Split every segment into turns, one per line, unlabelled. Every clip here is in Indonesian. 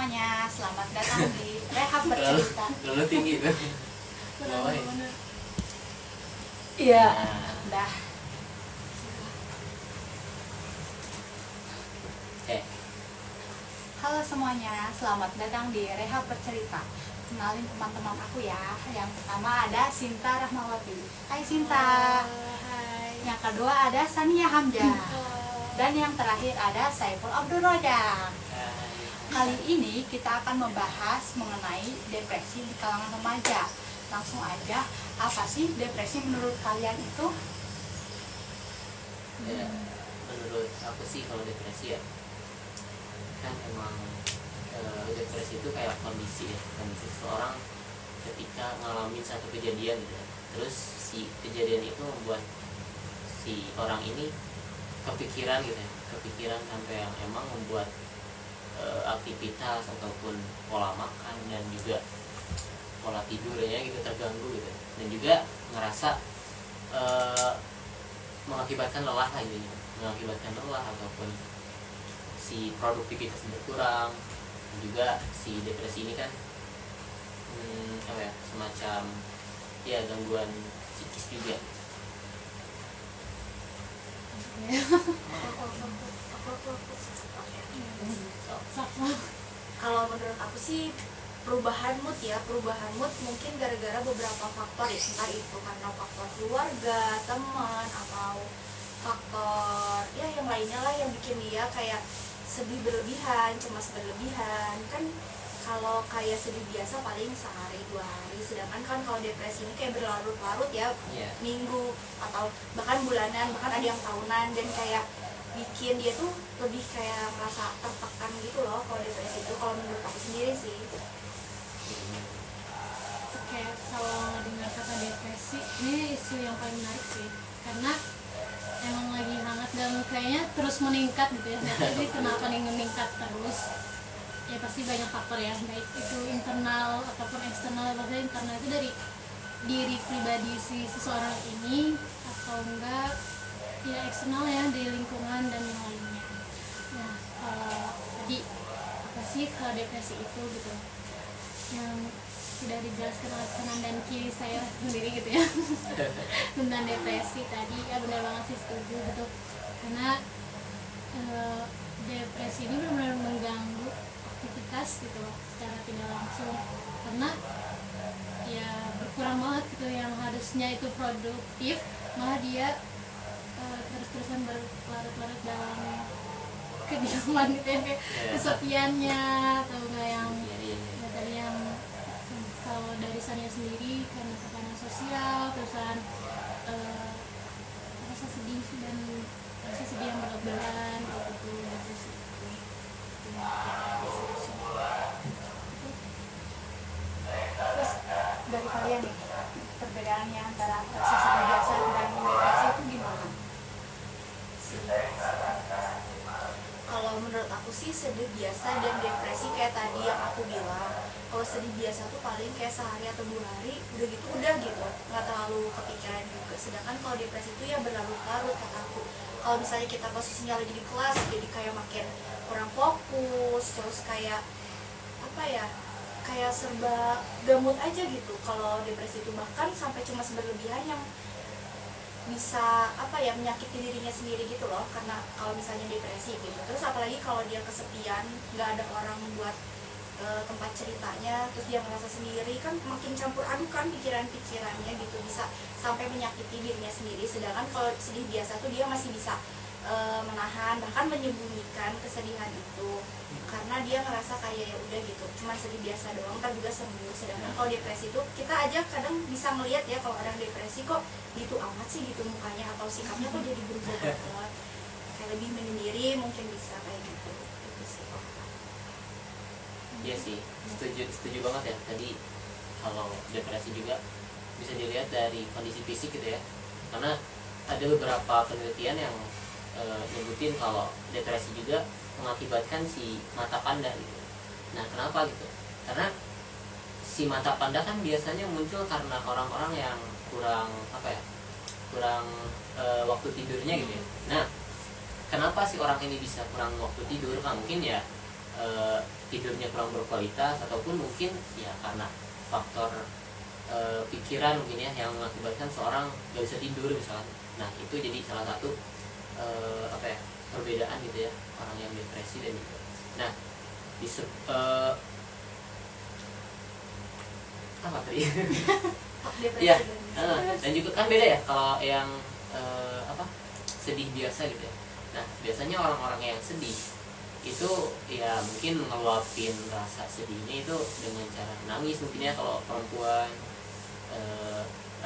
semuanya, selamat datang di Rehab Bercerita.
Lalu tinggi tuh.
Iya,
Nah,
udah. Halo semuanya, selamat datang di Rehab Bercerita. Kenalin teman-teman aku ya. Yang pertama ada Sinta Rahmawati. Hai Sinta.
Hai.
Yang kedua ada Sania Hamzah.
Halo.
Dan yang terakhir ada Saiful Abdul Rojak. Kali ini kita akan membahas mengenai depresi di kalangan remaja. Langsung aja, apa sih depresi menurut kalian itu?
ya, menurut aku sih kalau depresi ya kan emang depresi itu kayak kondisi seseorang ketika ngalamin satu kejadian gitu ya. Terus si kejadian itu membuat si orang ini kepikiran gitu ya, kepikiran sampai yang emang membuat aktivitas ataupun pola makan dan juga pola tidurnya gitu terganggu gitu, dan juga ngerasa mengakibatkan lelah lah intinya, mengakibatkan lelah ataupun si produktivitas berkurang. Dan juga si depresi ini kan apa ya, semacam ya gangguan psikis juga.
Kalau menurut aku sih perubahan mood mungkin gara-gara beberapa faktor ya, entah itu karena faktor keluarga, teman, atau faktor ya yang lainnya lah yang bikin dia kayak sedih berlebihan, cemas berlebihan. Kan kalau kayak sedih biasa paling sehari 2 hari, sedangkan kan kalau depresi ini kayak berlarut-larut ya, minggu atau bahkan bulanan, bahkan ada yang tahunan, dan kayak bikin dia tuh lebih kayak merasa tertekan gitu loh kalau depresi itu, kalau menurut aku sendiri sih.
Oke, kalau dengar kata depresi, ini isu yang paling menarik sih, karena emang lagi hangat dan kayaknya terus meningkat gitu ya. Jadi kenapa nih meningkat terus? Ya pasti banyak faktor ya, baik itu internal ataupun eksternal. Maksudnya internal itu dari diri pribadi si seseorang ini, atau enggak ya eksternal ya, dari lingkungan dan yang lainnya. Nah, jadi apa sih kalau depresi itu gitu? Yang sudah dijelaskan oleh kanan dan kiri saya sendiri gitu ya tentang depresi tadi, ya benar banget sih, setuju gitu. Karena depresi ini benar-benar mengganggu aktivitas gitu loh, secara tidak langsung, karena ya berkurang banget gitu yang harusnya itu produktif, malah dia terus-terusan berlarut-larut dalam kediaman gitu ya, kayak kesepiannya atau enggak yang tadi yang kalau dari Sania sendiri karena tekanan sosial, terusan rasa sedih yang berlebihan gitu.
Terus dari kalian nih, perbedaannya antara rasa sedih biasa dan depresi itu gimana?
Kalau menurut aku sih sedih biasa dan depresi kayak tadi yang aku bilang. Kalau sedih biasa tuh paling kayak sehari atau 2 hari, udah gitu, nggak terlalu kepikiran juga. Sedangkan kalau depresi itu ya berlarut-larut kata aku. Kalau misalnya kita posisinya lagi di kelas, jadi kayak makin kurang fokus, terus kayak apa ya, kayak serba gamut aja gitu. Kalau depresi itu bahkan sampai cemas berlebihan yang bisa apa ya, menyakiti dirinya sendiri gitu loh, karena kalau misalnya depresi gitu. Terus apalagi kalau dia kesepian, nggak ada orang buat tempat ceritanya, terus dia merasa sendiri, kan makin campur aduk kan pikiran-pikirannya gitu, bisa sampai menyakiti dirinya sendiri. Sedangkan kalau sedih biasa tuh dia masih bisa menahan, bahkan menyembunyikan kesedihan itu, karena dia ngerasa kayak ya udah gitu, cuma sedih biasa doang, ntar juga sembuh. Sedangkan kalau depresi itu kita aja kadang bisa ngelihat ya, kalau orang depresi kok gitu amat sih gitu mukanya, atau sikapnya kok jadi berubah banget, kayak lebih menyendiri, mungkin bisa kayak gitu. Itu sih.
Iya sih, setuju banget ya. Tadi kalau depresi juga bisa dilihat dari kondisi fisik gitu ya, karena ada beberapa penelitian yang nyebutin kalau depresi juga mengakibatkan si mata panda gitu. Nah kenapa gitu? Karena si mata panda kan biasanya muncul karena orang-orang yang kurang waktu tidurnya gitu ya. Nah kenapa si orang ini bisa kurang waktu tidur? Nah, mungkin ya tidurnya kurang berkualitas, ataupun mungkin ya karena faktor pikiran mungkin ya yang mengakibatkan seorang gak bisa tidur misalnya. Nah itu jadi salah satu perbedaan gitu ya orang yang depresi dan juga. Nah apa tadi?
Depresi
Iya,
dan
dan juga kan beda ya kalau yang sedih biasa gitu ya. Nah biasanya orang-orang yang sedih itu ya mungkin ngeluapin rasa sedihnya itu dengan cara nangis mungkin ya kalau perempuan,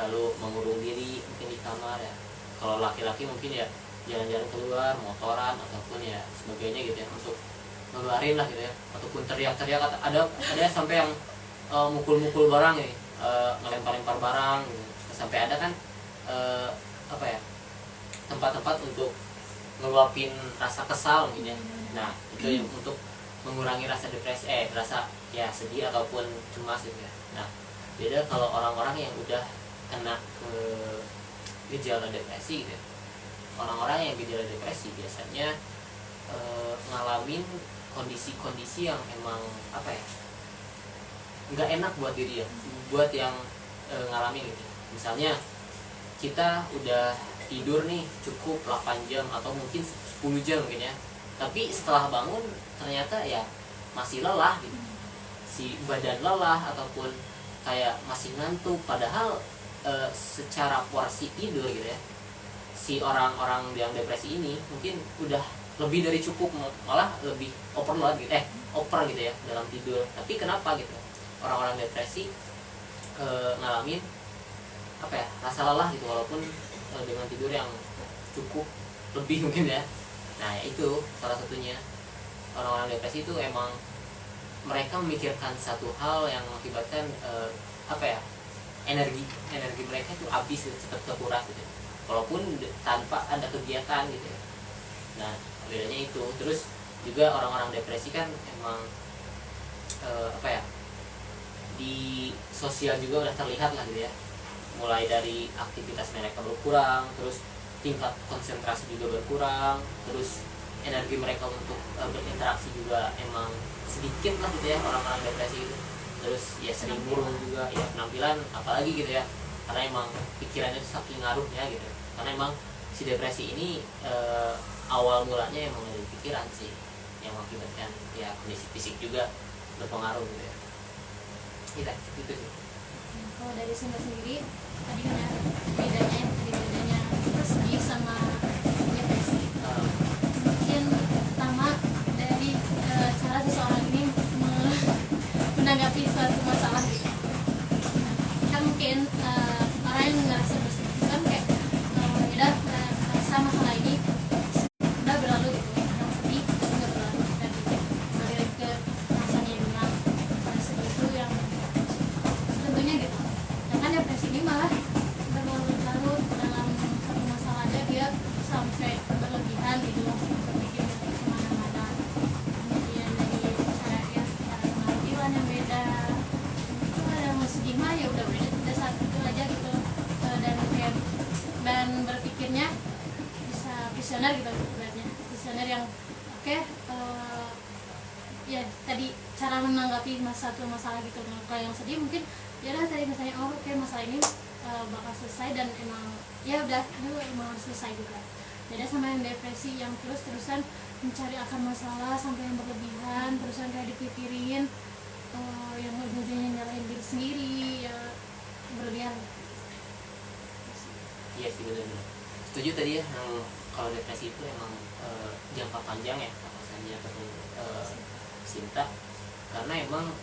lalu mengurung diri mungkin di kamar ya. Kalau laki-laki mungkin ya jalan-jalan keluar, motoran ataupun ya sebagainya gitu ya untuk ngeluarin lah gitu ya, ataupun teriak-teriak. Ada sampai yang mukul-mukul barang ya, ngelempar-lempar barang gitu. Sampai ada kan tempat-tempat untuk ngeluapin rasa kesal mungkin ya. Nah itu yang untuk mengurangi rasa depresi, rasa ya sedih ataupun cemas gitu ya. Nah beda kalau orang-orang yang udah kena ke gejala depresi gitu ya. Orang-orang yang gejala depresi biasanya ngalamin kondisi-kondisi yang emang nggak enak buat diri ya, buat yang ngalamin gitu. Misalnya kita udah tidur nih cukup 8 jam atau mungkin 10 jam mungkin ya, tapi setelah bangun ternyata ya masih lelah gitu, si badan lelah ataupun kayak masih ngantuk, padahal secara porsi tidur gitu ya, si orang-orang yang depresi ini mungkin udah lebih dari cukup, malah lebih overload gitu, over gitu ya dalam tidur. Tapi kenapa gitu orang-orang depresi ngalamin rasa lelah gitu walaupun dengan tidur yang cukup lebih mungkin ya. Nah itu salah satunya, orang-orang depresi itu emang mereka memikirkan satu hal yang mengakibatkan energi mereka itu habis gitu, cepat kekuras gitu, walaupun tanpa ada kegiatan gitu ya. Nah bedanya itu. Terus juga orang-orang depresi kan emang di sosial juga udah terlihat lah gitu ya, mulai dari aktivitas mereka berkurang, terus tingkat konsentrasi juga berkurang, terus energi mereka untuk berinteraksi juga emang sedikit lah gitu ya orang-orang depresi itu. Terus ya sering murung juga ya, penampilan apalagi gitu ya, karena emang pikirannya itu saking ngaruhnya gitu. Karena emang si depresi ini awal mulanya emang dari pikiran sih, yang mengakibatkan ya kondisi fisik juga berpengaruh gitu ya. Gitu sih.
Kalau dari Sunda sendiri tadi kan ya bedanya sedih sama depresi. Mungkin pertama dari cara seseorang ini menanggapi suatu masalah gitu. Kan mungkin orang yang ngerasa bersedih kan kayak udah merasa masalah ini udah berlalu gitu, yang sedih udah berlalu, dan balik ke rasanya yang bilang sedih itu yang tentunya gitu. Sedangkan depresi ini malah berlarut-larut dalam satu masalah aja dia sampai berlebihan gitu, berpikir kemana-mana. Kemudian dari cara penampilan yang beda, itu ada musik mah ya udah satu itu aja gitu. Dan berpikirnya bisa visioner gitu, ibaratnya visioner yang ya tadi cara menanggapi satu masalah gitu. Kalau yang sedih mungkin ya udah tadi misalnya masalah ini bakal selesai dan emang ya udah ini emang harus selesai juga. Beda sama yang depresi yang terus-terusan mencari akar masalah sampai yang berlebihan, terusan kayak dipikirin, yang ujung-ujungnya nyalahin diri sendiri ya, berlebihan.
Iya sih, benar-benar setuju tadi ya. Kalau depresi itu emang jangka panjang ya alasannya ataupun Sinta, karena emang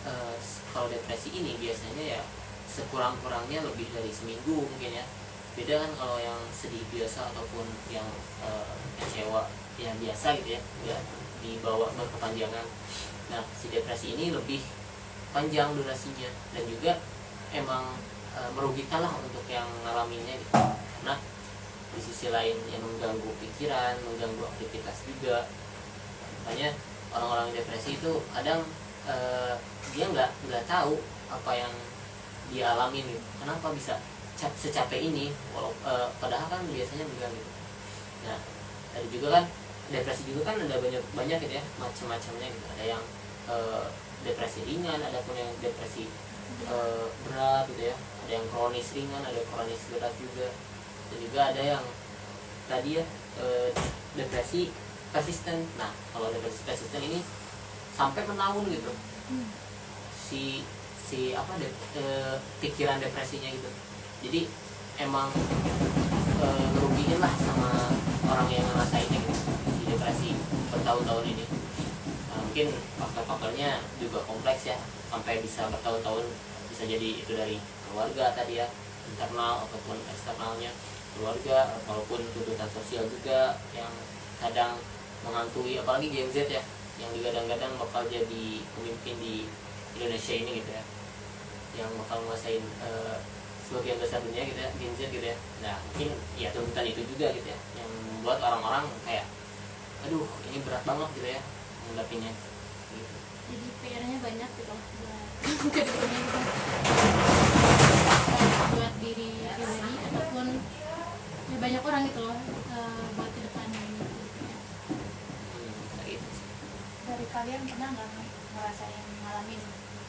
kalau depresi ini biasanya ya sekurang-kurangnya lebih dari seminggu mungkin ya. Beda kan kalau yang sedih biasa ataupun yang kecewa yang biasa gitu ya, nggak dibawa berkepanjangan. Nah si depresi ini lebih panjang durasinya dan juga emang merugikan lah untuk yang ngalaminnya gitu. Karena di sisi lain yang mengganggu pikiran, mengganggu aktivitas juga. Makanya orang-orang depresi itu kadang dia nggak tahu apa yang dia alamin gitu. Kenapa bisa secapek ini, padahal kan biasanya enggak gitu. Nah, tadi juga kan depresi juga kan ada banyak gitu ya, macam-macamnya gitu. Ada yang depresi ringan, ada pun yang depresi berat gitu ya, ada yang kronis ringan, ada yang kronis berat juga, dan juga ada yang tadi ya depresi persisten. Nah kalau depresi persisten ini sampai bertahun gitu, si apa pikiran depresinya gitu, jadi emang ngerugiin lah sama orang yang ngerasainnya gitu, si depresi bertahun-tahun ini. Mungkin faktor-faktornya juga kompleks ya, sampai bisa bertahun-tahun, bisa jadi itu dari keluarga tadi ya, internal ataupun eksternalnya keluarga, walaupun tuntutan sosial juga yang kadang menghantui, apalagi Gen Z ya, yang digadang-gadang bakal jadi pemimpin di Indonesia ini gitu ya, yang bakal nguasain sebagian besar dunia gitu ya, Gen Z gitu ya. Nah mungkin ya tuntutan itu juga gitu ya, yang membuat orang-orang kayak aduh ini berat banget gitu ya menghadapinya gitu.
Jadi PR-nya banyak gitu buat kedepannya gitu, buat diri pribadi ataupun ya banyak orang gitu loh, buat kedepannya gitu.
Kayak gitu sih.
Dari kalian pernah nggak ngerasain ngalamin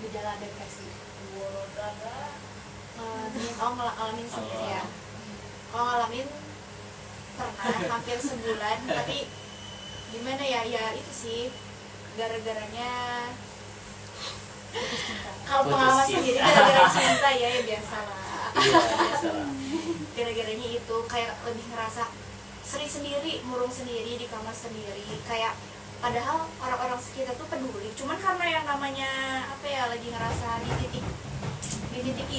gejala depresi?
Ngalamin sendiri ya. Kalau ngalamin pernah hampir sebulan, tapi gimana ya, ya itu sih gara-garanya kalau pengalaman
Putus
sendiri
cinta.
gara-gara cinta ya, ya biasa lah.
Iya biasa lah.
Gara-garanya itu kayak lebih ngerasa sering sendiri, murung sendiri di kamar sendiri, kayak padahal orang-orang sekitar tuh peduli, cuman karena yang namanya apa ya, lagi ngerasa di titik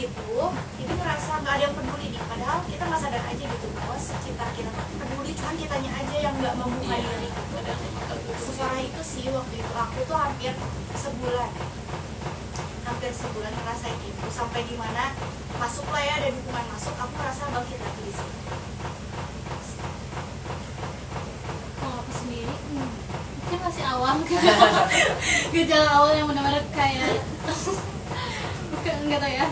itu ngerasa nggak ada yang peduli nih, padahal kita nggak sadar aja gitu bahwa sekitar kita tuh peduli, cuman kitanya aja yang nggak membuka
Iya,
diri gitu.
kadang memang tertutup sih.
Separah itu sih waktu itu aku tuh hampir sebulan ngerasain itu, sampai dimana masuk lah ya, ada dukungan masuk, aku merasa bangkit lagi di sini.
Kalau aku sendiri mungkin masih awam kan. Gejala awal yang benar-benar kayak nggak tahu ya,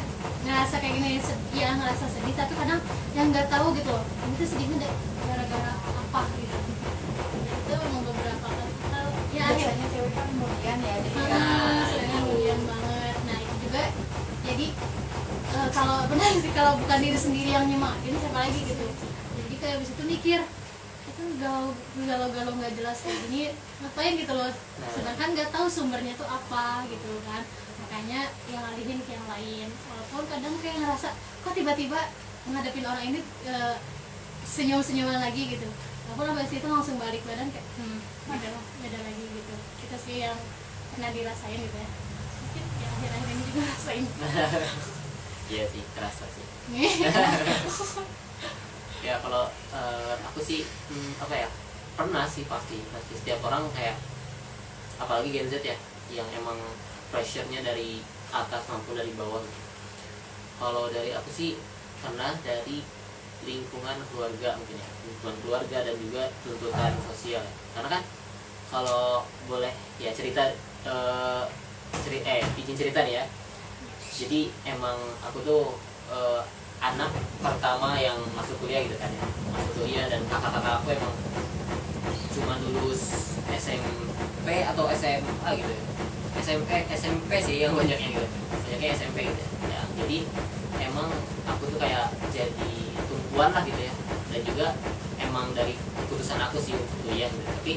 ngerasa kayak gini, ya ngerasa sedih, tapi kadang yang nggak tahu gitu loh, ini tuh sedihnya gara-gara apa gitu. Itu memang beberapa kali ya akhirnya
Biasanya cewek kan kemudian ya, jadi
saya kemudian banget. Nah itu juga jadi kalau benar sih, kalau bukan diri sendiri yang nyemangatin siapa lagi gitu. Jadi kayak abis itu mikir itu galau-galau nggak jelas kayak gini ngapain gitu loh, sedangkan nggak tahu sumbernya tuh apa gitu kan. Makanya yang alihin ke yang lain, walaupun kadang kayak ngerasa kok tiba-tiba menghadapin orang ini senyum-senyuman lagi gitu, walaupun abis itu langsung balik badan kayak beda lagi gitu. Kita sih yang pernah dirasain gitu ya, mungkin ya akhir-akhir ini juga rasain.
Iya sih, kerasa sih. Ya kalau aku sih apa ya, pernah sih, pasti setiap orang kayak, apalagi Gen Z ya, yang emang pressure-nya dari atas maupun dari bawah. Kalau dari aku sih pernah dari lingkungan keluarga, mungkin ya, lingkungan keluarga dan juga tuntutan sosial ya. Karena kan kalau boleh ya cerita izin cerita nih ya. Jadi emang aku tuh anak pertama yang masuk kuliah gitu kan ya, masuk kuliah, dan kakak-kakak aku emang cuma lulus SMP atau SMA gitu ya. SMP sih yang banyaknya gitu, banyaknya SMP gitu ya. Jadi emang aku tuh kayak jadi tumpuan lah gitu ya, dan juga emang dari keputusan aku sih untuk kuliah gitu. Tapi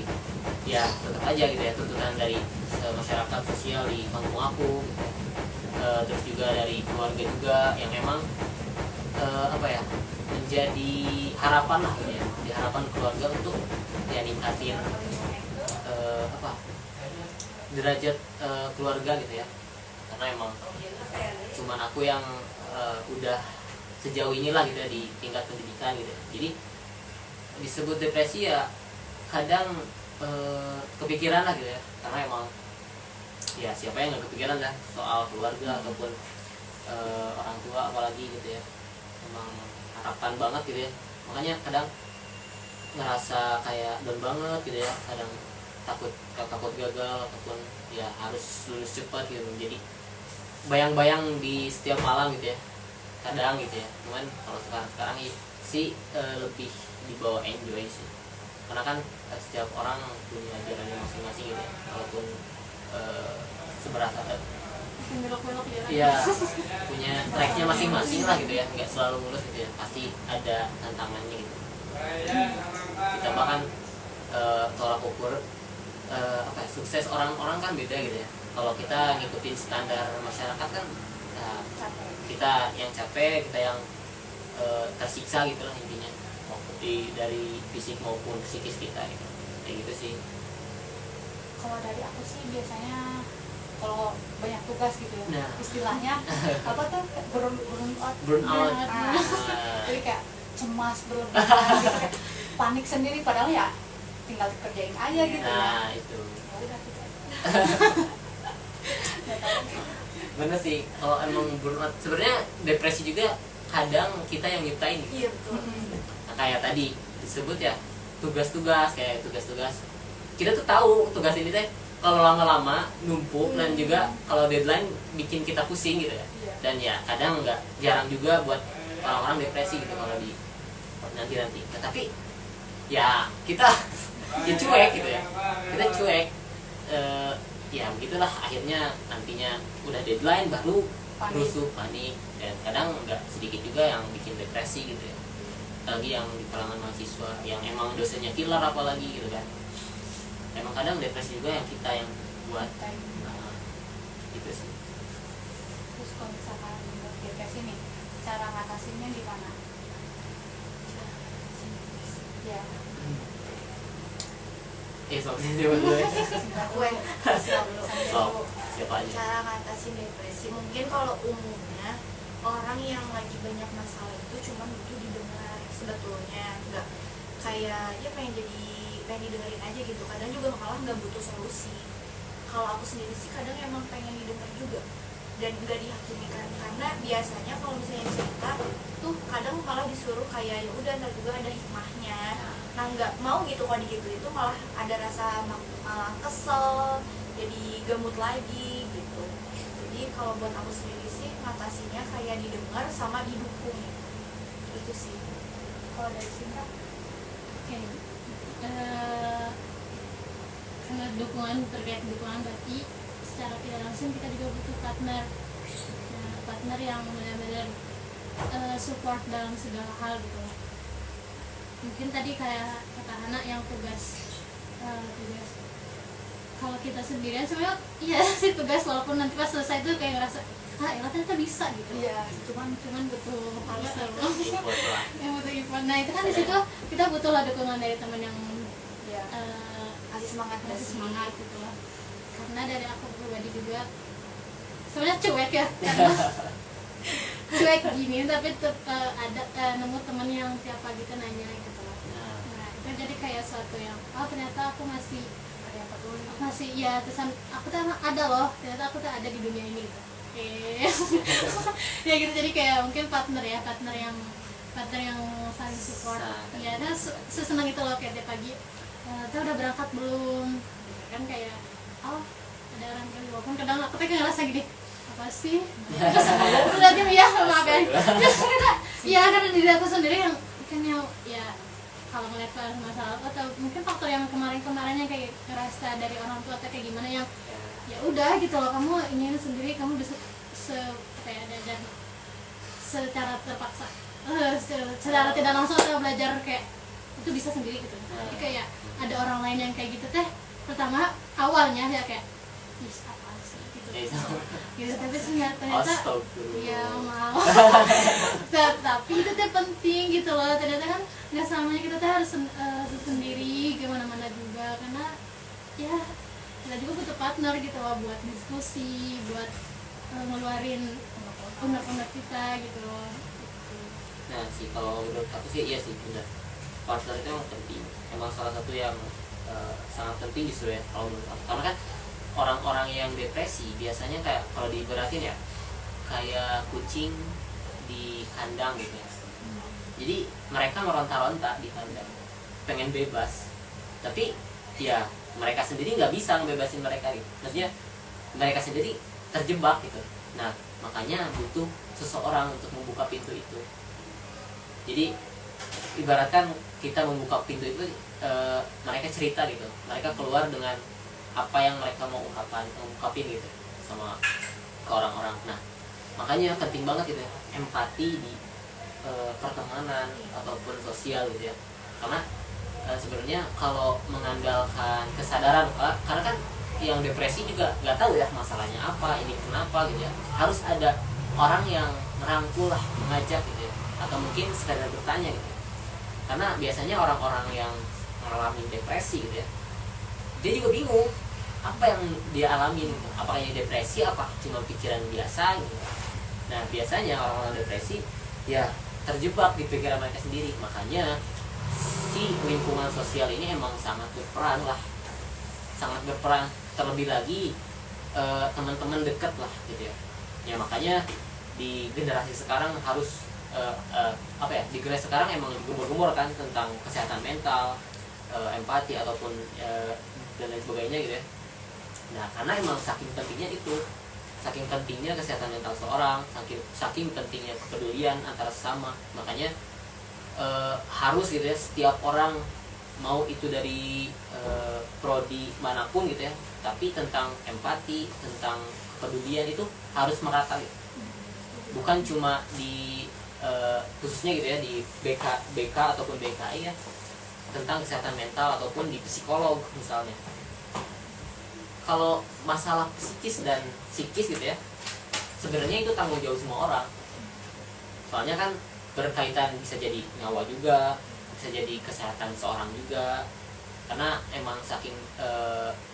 ya tetap aja gitu ya, tuntutan dari masyarakat sosial di kampung aku gitu. Terus juga dari keluarga juga yang emang apa ya, menjadi harapan lah gitu ya, di harapan keluarga untuk ya ningkatin apa, derajat keluarga gitu ya. Karena emang cuman aku yang udah sejauh inilah gitu ya di tingkat pendidikan gitu ya. Jadi disebut depresi ya kadang kepikiran lah gitu ya, karena emang ya siapa yang nggak kepikiran lah soal keluarga ataupun orang tua apalagi gitu ya, emang harapan banget gitu ya. Makanya kadang ngerasa kayak down banget gitu ya, kadang takut gagal ataupun ya harus lulus cepat gitu. Jadi bayang-bayang di setiap malam gitu ya, kadang gitu ya. Cuman kalau sekarang sih lebih dibawa enjoy sih, karena kan setiap orang punya jalannya masing-masing gitu ya. Walaupun seberapa
belok-belok ya.
ya punya tracknya masing-masing lah gitu ya, nggak selalu mulus gitu ya, pasti ada tantangannya gitu. Kita bahkan tolak ukur apa ya, sukses orang-orang kan beda gitu ya. Kalau kita ngikutin standar masyarakat kan kita yang capek, kita yang tersiksa gitu lah intinya, dari fisik maupun psikis kita gitu. Kayak gitu sih.
Kalau dari aku sih biasanya kalau banyak tugas gitu ya,
Nah.
istilahnya apa tuh burnout.
Burnout.
Jadi kayak cemas berlebihan gitu, kayak panik sendiri padahal ya tinggal dikerjain aja gitu ya.
Nah itu
Ya udah gitu. Nggak tahu.
bener sih, kalau emang burnout sebenarnya depresi juga kadang kita yang nyiptain gitu.
Iya betul.
Nah, kayak tadi disebut ya, tugas-tugas kayak tugas-tugas kita tuh tahu tugas ini teh kalau lama-lama numpuk dan juga kalau deadline bikin kita pusing gitu ya.
Iya.
Dan ya kadang jarang juga buat orang-orang depresi gitu kalau di nanti. Nah, tapi ya kita ya cuek gitu ya, kita cuek. Ya begitulah akhirnya nantinya udah deadline baru
Panik.
rusuh, panik, dan kadang nggak sedikit juga yang bikin depresi gitu ya, lagi yang di kalangan mahasiswa yang emang dosennya killer apalagi gitu kan, emang kadang depresi juga yang kita yang buat. Nah, gitu sih.
Terus kalau misalkan depresi nih, cara ngatasinnya gimana? Ya,
Sok sih dulu ya.
Aku yang siap dulu.
Sok, siapa aja?
Cara ngatasin depresi mungkin kalau umumnya orang yang lagi banyak masalah itu cuma butuh didengar sebetulnya, nggak kayak ya pengen didengerin aja gitu. Kadang juga malah nggak butuh solusi. Kalau aku sendiri sih kadang emang pengen didengar juga dan nggak dihakimi kan, karena biasanya kalau misalnya cerita tuh kadang malah disuruh kayak ya udah ntar juga ada hikmahnya. Nah nggak mau gitu kalau gitu itu malah ada rasa malah kesel, jadi gemut lagi gitu. Jadi kalau buat aku sendiri sih ngatasinya kayak didengar sama didukung gitu. Itu sih.
kalau dari Sinta,
Oke. Karena dukungan terkait dukungan berarti secara tidak langsung kita juga butuh partner. Nah, partner yang benar-benar support dalam segala hal gitu. Mungkin tadi kayak kata Hana yang tugas kalau kita sendirian sebenarnya iya sih tugas, walaupun nanti pas selesai itu kayak ngerasa ya ternyata bisa gitu.
iya,
cuman butuh
Harus
Import lah.
yang butuh effort. Nah itu kan di situ kita butuh lah dukungan dari teman yang
ya.
Kasih semangat
kasih
dari
semangat gitu loh. Karena dari aku pribadi juga sebenarnya cuek ya, karena cuek gini tapi tetap ada nemu teman yang tiap pagi tuh nanya gitu loh. Nah itu jadi kayak suatu yang ternyata aku masih
Ada yang peduli.
masih ya terusan aku tuh emang ada loh, ternyata aku tuh ada di dunia ini gitu. Ya gitu, jadi kayak mungkin partner yang saling support. Ya dan sesenang itu loh kayak tiap pagi tuh udah berangkat belum gitu kan, kayak ada orang yang walaupun kadang aku tuh kayak ngerasa gini apa sih terus udah diam ya maaf ya iya karena diri aku sendiri yang kan ya kalau ngeliat masalah atau mungkin faktor yang kemarin-kemarinnya kayak ngerasa dari orang tua atau kayak gimana yang ya udah gitu loh, kamu ingin sendiri, kamu bisa kayak ada dan secara terpaksa secara tidak langsung kita belajar kayak itu bisa sendiri gitu. Jadi kayak ada orang lain yang kayak gitu teh, pertama awalnya ya kayak apa sih gitu gitu, tapi ternyata ya mau tapi itu teh penting gitu loh, ternyata kan nggak selamanya kita teh harus sendiri kemana-mana juga, karena ya kita juga butuh partner gitu loh buat diskusi, buat ngeluarin unek-unek kita gitu loh.
Nah sih kalau menurut aku sih iya sih benar, partner itu emang penting, emang salah satu yang sangat penting justru ya kalau menurut aku, karena kan orang-orang yang depresi biasanya kayak kalau diibaratin ya kayak kucing di kandang gitu ya. Jadi mereka meronta-ronta di kandang pengen bebas, tapi ya mereka sendiri nggak bisa ngebebasin mereka gitu, maksudnya mereka sendiri terjebak gitu. Nah makanya butuh seseorang untuk membuka pintu itu. Jadi ibaratkan kita membuka pintu itu, mereka cerita gitu, mereka keluar dengan apa yang mereka mau ungkapin gitu sama ke orang-orang. Nah makanya penting banget gitu ya empati di pertemanan ataupun sosial gitu ya, karena sebenarnya kalau mengandalkan kesadaran, karena kan yang depresi juga nggak tahu ya masalahnya apa, ini kenapa gitu ya, harus ada orang yang merangkul lah, mengajak gitu ya, atau mungkin sekadar bertanya gitu ya. Karena biasanya orang-orang yang mengalami depresi gitu ya, dia juga bingung apa yang dia alami gitu. Apakah ini depresi, apa cuma pikiran biasa gitu. Nah biasanya orang-orang depresi ya terjebak di pikiran mereka sendiri. Makanya si lingkungan sosial ini emang sangat berperan lah, sangat berperan, terlebih lagi teman-teman dekat lah gitu ya. Ya makanya di generasi sekarang harus di generasi sekarang emang digembor-gembor kan tentang kesehatan mental, empati ataupun dan lain sebagainya gitu ya. Nah karena emang saking pentingnya itu, saking pentingnya kesehatan mental seorang, saking pentingnya kepedulian antara sesama, makanya harus gitu ya setiap orang, mau itu dari prodi manapun gitu ya, tapi tentang empati, tentang kepedulian itu harus merata gitu. Bukan cuma di khususnya gitu ya di BK ataupun BKI ya, tentang kesehatan mental ataupun di psikolog misalnya. Kalau masalah psikis dan psikis gitu ya, sebenarnya itu tanggung jawab semua orang. Soalnya kan berkaitan, bisa jadi nyawa juga, bisa jadi kesehatan seorang juga. Karena emang saking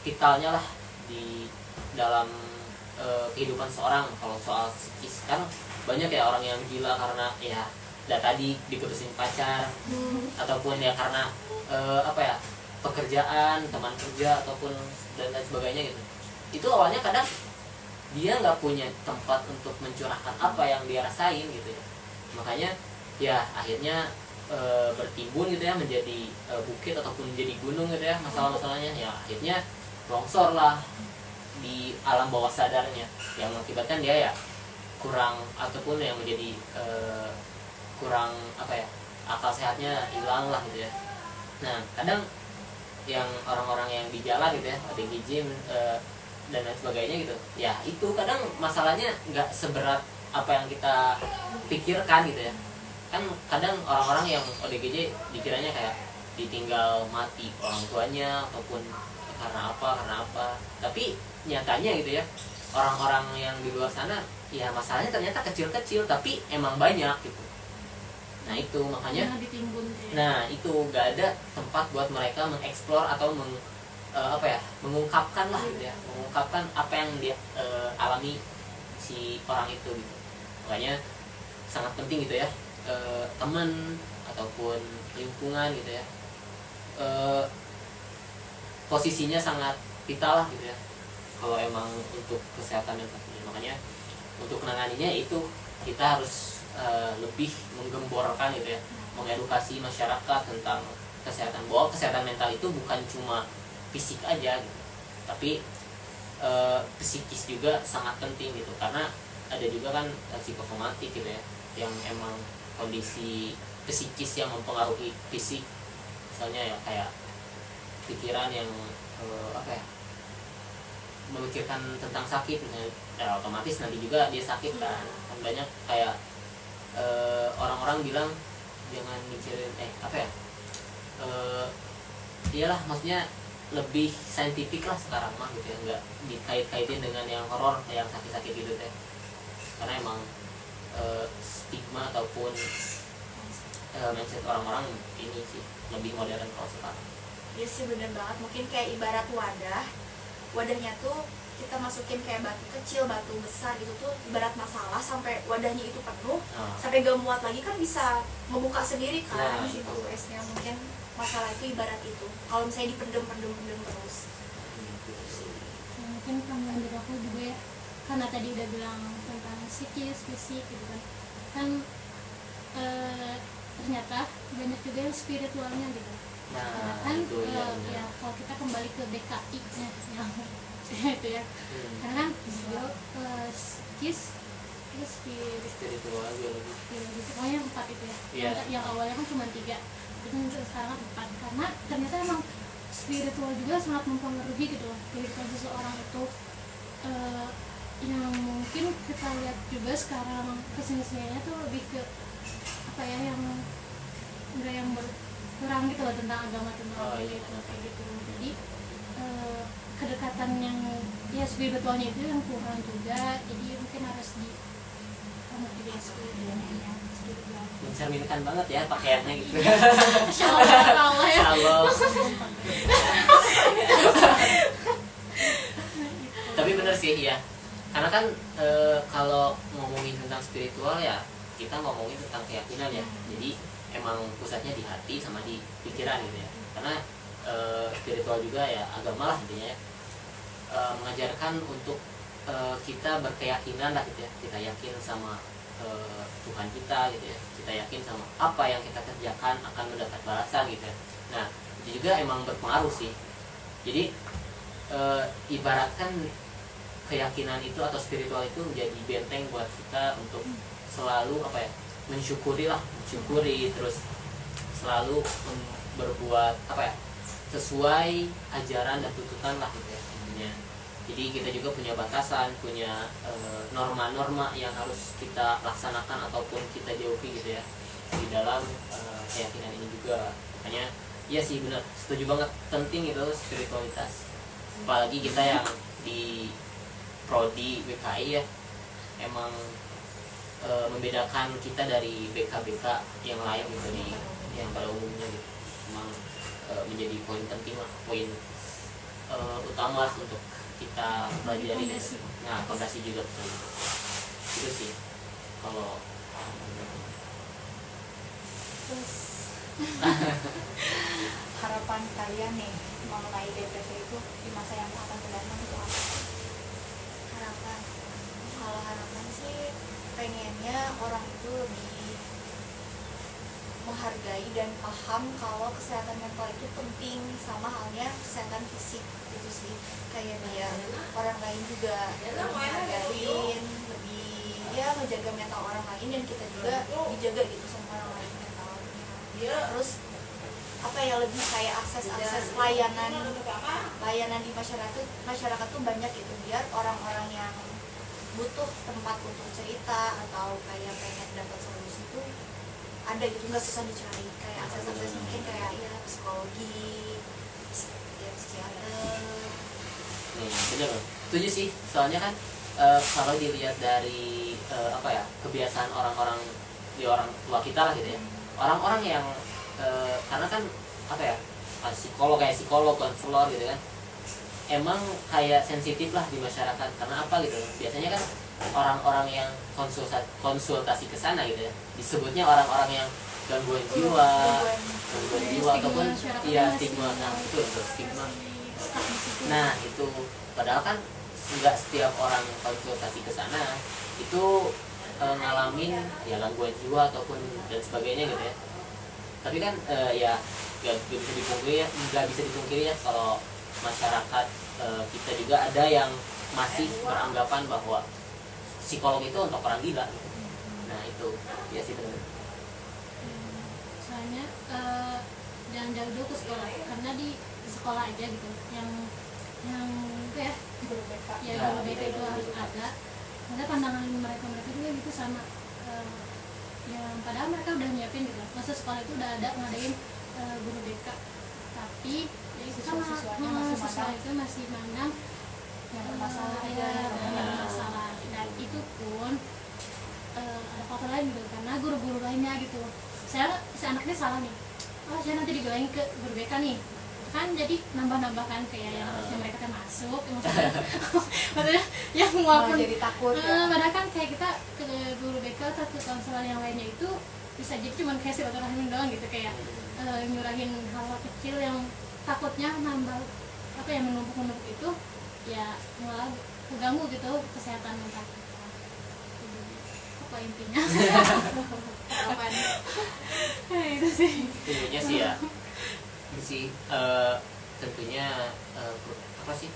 vitalnya lah di dalam kehidupan seorang kalau soal psikis. Kan banyak ya orang yang gila karena ya tadi diputusin pacar, ataupun ya karena pekerjaan, teman kerja ataupun dan lain sebagainya gitu. Itu awalnya kadang dia nggak punya tempat untuk mencurahkan apa yang dia rasain gitu ya. Makanya ya akhirnya bertimbun gitu ya menjadi bukit ataupun menjadi gunung gitu ya masalah-masalahnya. Ya akhirnya longsor lah di alam bawah sadarnya, yang mengakibatkan dia ya kurang, ataupun yang menjadi kurang akal sehatnya hilang lah gitu ya. Nah kadang yang orang-orang yang di jalan gitu ya, ODGJ dan lain sebagainya gitu ya, itu kadang masalahnya nggak seberat apa yang kita pikirkan gitu ya. Kan kadang orang-orang yang ODGJ dikiranya kayak ditinggal mati orang tuanya ataupun karena apa, tapi nyatanya gitu ya, orang-orang yang di luar sana ya masalahnya ternyata kecil-kecil tapi emang banyak gitu. Nah itu makanya itu nggak ada tempat buat mereka mengeksplor atau mengungkapkan lah gitu ya, mengungkapkan apa yang dia alami si orang itu gitu. Makanya sangat penting gitu ya, teman ataupun lingkungan gitu ya, posisinya sangat vital lah gitu ya kalau emang untuk kesehatan mental. Makanya untuk menanganinya itu kita harus lebih menggemborkan gitu ya, mengedukasi masyarakat tentang kesehatan, bahwa kesehatan mental itu bukan cuma fisik aja gitu, tapi psikis juga sangat penting gitu. Karena ada juga kan psikosomatik gitu ya, yang emang kondisi psikis yang mempengaruhi fisik, misalnya ya kayak pikiran yang memikirkan tentang sakit, ya otomatis nanti juga dia sakit kan. Banyak kayak orang-orang bilang jangan mikirin iyalah, maksudnya lebih saintifik lah sekarang mah gitu ya, nggak dikait-kaitin dengan yang horor yang sakit-sakit gitu teh. Karena emang stigma ataupun mindset orang-orang ini sih lebih modern kalau sekarang.
Iya sih bener banget, mungkin kayak ibarat wadahnya tuh kita masukin kayak batu kecil, batu besar gitu tuh, ibarat masalah sampai wadahnya itu penuh, sampai gak muat lagi kan bisa membuka sendiri kan situ esnya. Mungkin masalah itu ibarat itu, kalau misalnya dipendem terus.
Mungkin tambahan dari aku juga ya, karena tadi udah bilang tentang psikis, fisik gitu kan ternyata banyak juga yang spiritualnya gitu. Karena kan ya kalau kita kembali ke BKI nya yang itu ya, karena kan psikis,
spiritual, biologi,
pokoknya 4 itu ya. Yang awalnya kan cuma 3, itu sekarang 4, karena ternyata emang spiritual juga sangat mempengaruhi gitu loh kehidupan seseorang itu. Yang mungkin kita lihat juga sekarang kesini-sininya tuh lebih ke apa ya, yang enggak yang berkurang gitu loh tentang agama, tentang kayak gitu. Jadi kedekatan yang ya spiritualnya itu yang kurang juga, jadi mungkin harus di spiritualnya spiritual.
Mencerminkan banget ya pakaiannya gitu.
Insya Allah ya.
Insya Allah. Tapi bener sih ya, karena kan kalau ngomongin tentang spiritual ya kita ngomongin tentang keyakinan ya. Jadi emang pusatnya di hati sama di pikiran gitu ya. Karena spiritual juga ya agama lah intinya ya. Mengajarkan untuk kita berkeyakinan lah gitu ya. Kita yakin sama Tuhan kita gitu ya. Kita yakin sama apa yang kita kerjakan akan mendapat balasan gitu ya. Nah itu juga emang berpengaruh sih. Jadi ibaratkan keyakinan itu atau spiritual itu menjadi benteng buat kita untuk selalu apa ya, mensyukuri terus selalu berbuat apa ya, sesuai ajaran dan tuntutan lah gitu ya intinya. Jadi kita juga punya batasan, punya norma-norma yang harus kita laksanakan ataupun kita jauhi gitu ya di dalam keyakinan ini juga. Makanya iya sih benar, setuju banget, penting itu spiritualitas. Apalagi kita yang di prodi BKI ya, emang membedakan kita dari BK-BK yang lain gitu di yang pada umumnya gitu. Emang menjadi poin penting lah, poin utama lah untuk kita pelajari gitu. Nah fondasi juga betul. Itu sih kalau
Terus harapan kalian nih mengenai depresi itu di masa yang akan datang itu apa?
Harapan, kalau harapan sih pengennya orang itu lebih menghargai dan paham kalau kesehatan mental itu penting sama halnya kesehatan fisik gitu sih. Kayak dia orang lain juga menghargain, lebih ya menjaga mental orang lain, dan kita juga dijaga gitu sama orang lain mentalnya. Terus apa ya, lebih kayak akses layanan di masyarakat tuh banyak gitu, biar orang-orang yang butuh tempat untuk cerita atau kayak pengen dapat solusi tuh ada gitu, nggak susah dicari. Kayak akses mungkin kayak ya psikologi, ya psikiater.
Bener, setuju sih. Soalnya kan kalau dilihat dari apa ya, kebiasaan orang-orang di orang tua kita lah gitu ya, orang-orang yang karena kan apa ya, psikolog, konselor gitu kan, emang kayak sensitif lah di masyarakat. Karena apa gitu, biasanya kan orang-orang yang konsultasi ke sana gitu ya, disebutnya orang-orang yang gangguan jiwa ataupun iya stigma. Nah itu stigma. Nah itu padahal kan nggak setiap orang konsultasi ke sana itu ngalamin ya gangguan jiwa ataupun dan sebagainya gitu ya. Tapi kan ya nggak bisa dipungkiri ya kalau masyarakat kita juga ada yang masih beranggapan bahwa psikolog itu untuk orang gila gitu. Nah itu ya sih benar.
Soalnya jangan jauh dulu ke sekolah, karena di sekolah aja gitu yang apa ya,
Guru BK.
ya guru BK itu harus ada. Karena pandangan mereka juga gitu sama yang padahal mereka udah nyiapin gitu, masa sekolah itu udah ada ngadain guru BK, tapi ya itu kan siswa itu masih mandang
Yang bermasalah
ya bermasalah, dan itu pun ada faktor lain gitu, karena guru-guru lainnya gitu, si anaknya salah nih, saya nanti digalain ke guru BK nih kan, jadi nambah kan kayak yang harusnya mereka kan masuk maksudnya yang walaupun
jadi takut ya.
padahal kan kayak kita ke guru BK atau ke konselor yang lainnya itu bisa jadi cuma kayak silaturahmi doang gitu, kayak nyurahin hal-hal kecil yang takutnya nambah apa yang menumpuk itu ya malah keganggu gitu kesehatan mental kita. Apa intinya? Itu sih.
Intinya sih ya sih tentunya apa sih,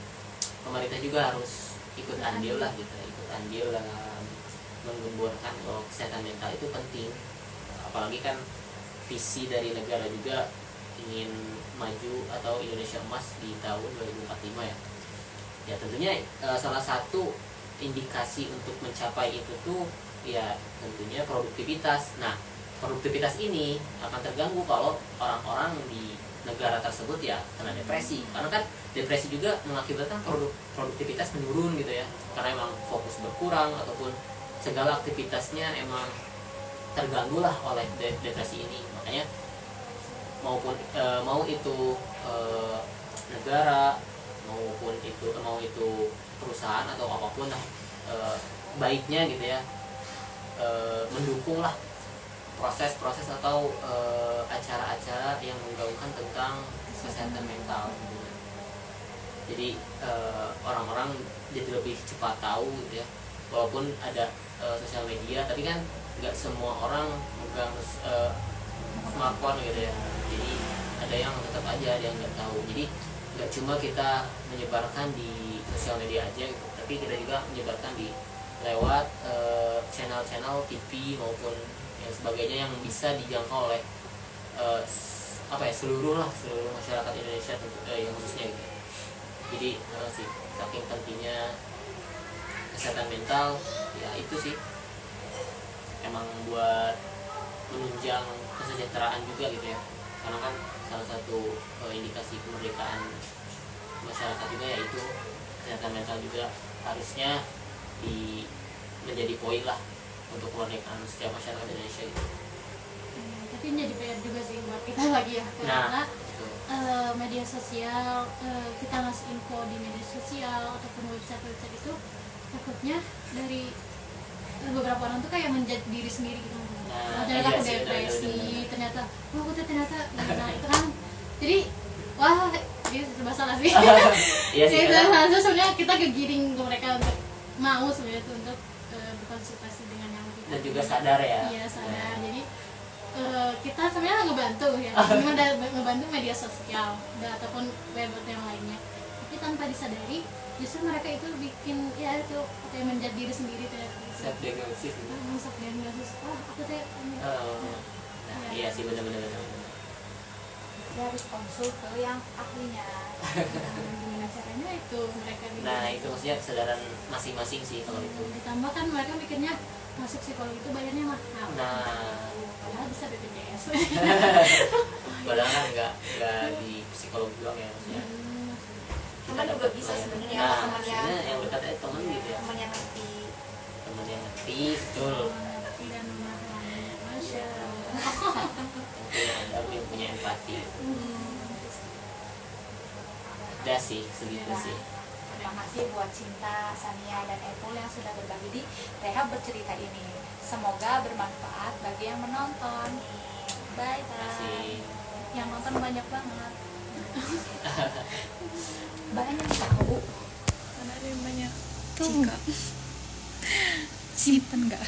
pemerintah juga harus ikut andil lah gitu, ikut andil dalam menggemborkan bahwa kesehatan mental itu penting. Apalagi kan visi dari negara juga ingin maju atau Indonesia emas di tahun 2045 ya. Ya tentunya salah satu indikasi untuk mencapai itu tuh ya tentunya produktivitas. Nah, produktivitas ini akan terganggu kalau orang-orang di negara tersebut ya kena depresi, karena kan depresi juga mengakibatkan produktivitas menurun gitu ya, karena emang fokus berkurang ataupun segala aktivitasnya emang terganggu lah oleh depresi ini. Makanya maupun mau itu negara maupun mau itu perusahaan atau apapun lah baiknya gitu ya mendukung lah proses-proses atau acara-acara yang menggaungkan tentang kesehatan mental gitu. Jadi orang-orang jadi lebih cepat tahu gitu ya, walaupun ada sosial media tapi kan nggak semua orang megang smartphone gitu ya, jadi ada yang tetap aja ada yang nggak tahu. Jadi nggak cuma kita menyebarkan di sosial media aja gitu, tapi kita juga menyebarkan di lewat channel-channel TV maupun yang sebagainya yang bisa dijangkau oleh seluruh masyarakat Indonesia yang khususnya gitu. Jadi sih saking pentingnya kesehatan mental ya itu sih emang buat menunjang kesejahteraan juga gitu ya, karena kan salah satu indikasi kemerdekaan masyarakat juga yaitu kesehatan mental juga harusnya menjadi poin lah untuk kemerdekaan setiap masyarakat Indonesia gitu.
Tapi jadi PR juga sih buat kita lagi ya, karena media sosial kita ngasih info di media sosial ataupun website itu takutnya dari beberapa orang tuh kayak menjudge diri sendiri gitu. Ternyata aku depresi, ternyata aku ternyata nah itu kan jadi wah dia serba salah sih.
Iya sih.
Harusnya sebenarnya kita kegiring ke mereka untuk mau sebenarnya tuh untuk berkonsultasi dengan yang kita.
Dan juga sadar ya.
Iya sadar. Jadi kita sebenarnya ngebantu ya, ngebantu media sosial ataupun web yang lainnya. Tapi tanpa disadari justru mereka itu bikin ya itu kayak menjadi diri sendiri ternyata.
Self diagnosis.
Self diagnosis. Oh aku tuh.
Nah iya sih benar-benar.
Dia harus konsul ke yang ahlinya.
Gimana caranya itu mereka bikin.
Nah itu maksudnya kesadaran masing-masing sih kalau itu.
Ditambah kan mereka mikirnya masuk psikolog itu bayarnya mahal.
Nah
padahal bisa BPJS.
padahal kan nggak di psikolog doang ya maksudnya.
Teman juga bisa sebenarnya,
Nah
teman
sebenarnya yang dekat itu teman gitu ya.
teman yang ngerti.
Teman yang ngerti betul.
Tidak memahami. Masya Allah.
yang punya empati. Udah sih segitu sih.
Terima kasih buat Cinta, Sania, dan Epul yang sudah berbagi di Rehab Bercerita ini. Semoga bermanfaat bagi yang menonton. Bye
Terima kasih.
Yang nonton banyak banget. Banyak tahu.
Karena ada yang banyak Cika. Simpen nggak?